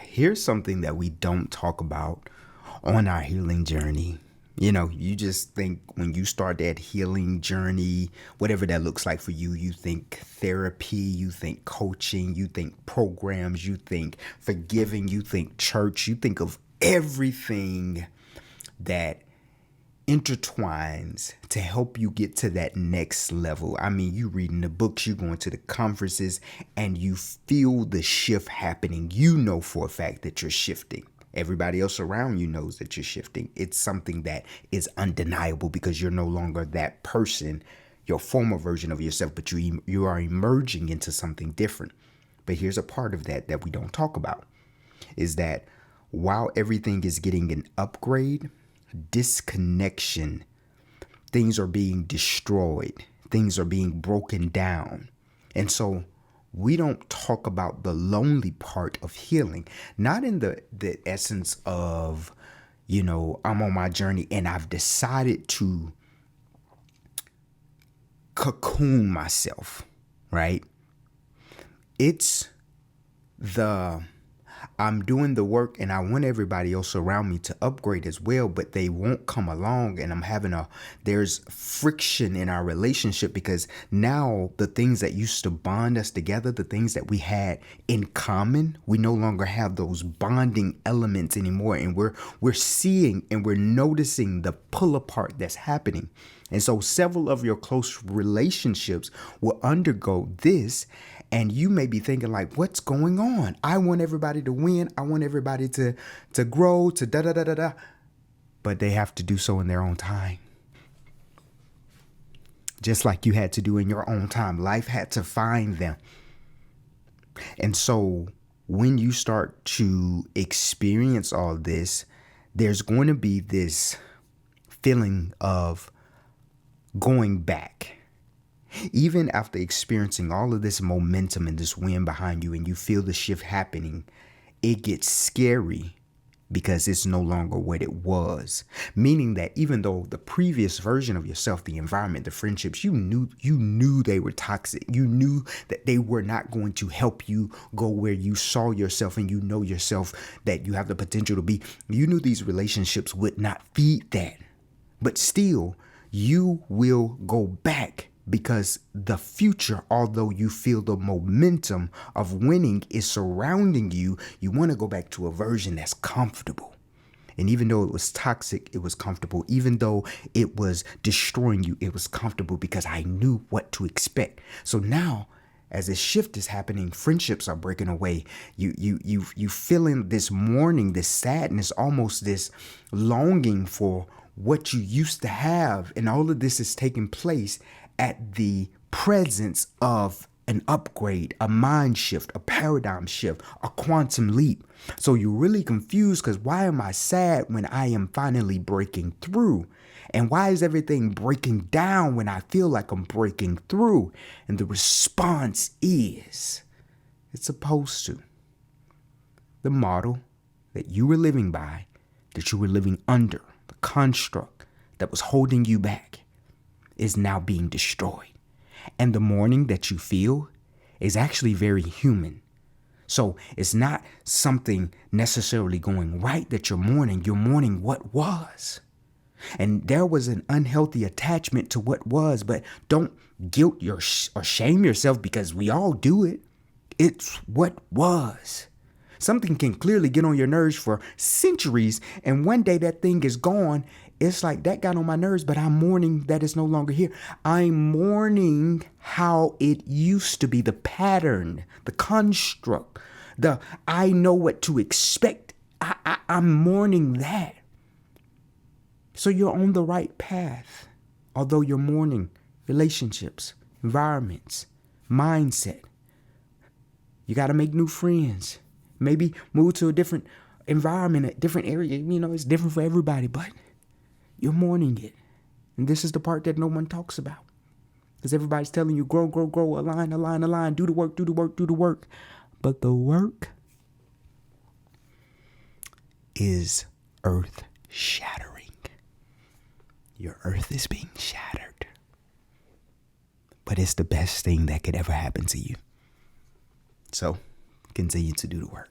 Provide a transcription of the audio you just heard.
Here's something that we don't talk about on our healing journey. You know, you just think when you start that healing journey, whatever that looks like for you, you think therapy, you think coaching, you think programs, you think forgiving, you think church, you think of everything that intertwines to help you get to that next level. I mean, you reading the books, you going to the conferences, and you feel the shift happening. You know for a fact that you're shifting. Everybody else around you knows that you're shifting. It's something that is undeniable because you're no longer that person, your former version of yourself, but you are emerging into something different. But here's a part of that we don't talk about, is that while everything is getting an upgrade, disconnection, things are being destroyed, things are being broken down. And so we don't talk about the lonely part of healing, not in the essence of, I'm on my journey and I've decided to cocoon myself, right? It's I'm doing the work and I want everybody else around me to upgrade as well, but they won't come along, and there's friction in our relationship because now the things that used to bond us together, the things that we had in common, we no longer have those bonding elements anymore. And we're seeing and we're noticing the pull apart that's happening. And so several of your close relationships will undergo this. And you may be thinking like, what's going on? I want everybody to win. I want everybody to grow, to da-da-da-da-da. But they have to do so in their own time. Just like you had to do in your own time. Life had to find them. And so when you start to experience all this, there's going to be this feeling of going back. Even after experiencing all of this momentum and this wind behind you and you feel the shift happening, it gets scary because it's no longer what it was. Meaning that even though the previous version of yourself, the environment, the friendships, you knew they were toxic. You knew that they were not going to help you go where you saw yourself and you know yourself that you have the potential to be. You knew these relationships would not feed that. But still, you will go back. Because the future, although you feel the momentum of winning is surrounding you, you want to go back to a version that's comfortable. And even though it was toxic, it was comfortable. Even though it was destroying you, it was comfortable because I knew what to expect. So now, as this shift is happening, friendships are breaking away. You feeling this mourning, this sadness, almost this longing for what you used to have. And all of this is taking place at the presence of an upgrade, a mind shift, a paradigm shift, a quantum leap. So you're really confused because why am I sad when I am finally breaking through? And why is everything breaking down when I feel like I'm breaking through? And the response is, it's supposed to. The model that you were living by, that you were living under, the construct that was holding you back, is now being destroyed. And the mourning that you feel is actually very human. So it's not something necessarily going right that you're mourning what was. And there was an unhealthy attachment to what was, but don't guilt or shame yourself because we all do it. It's what was. Something can clearly get on your nerves for centuries, and one day that thing is gone. It's like that got on my nerves, but I'm mourning that it's no longer here. I'm mourning how it used to be, the pattern, the construct, I know what to expect. I'm mourning that. So you're on the right path, although you're mourning relationships, environments, mindset. You got to make new friends. Maybe move to a different environment, a different area. It's different for everybody, but you're mourning it. And this is the part that no one talks about. Because everybody's telling you, grow, align, do the work. But the work is earth shattering. Your earth is being shattered. But it's the best thing that could ever happen to you. So continue to do the work.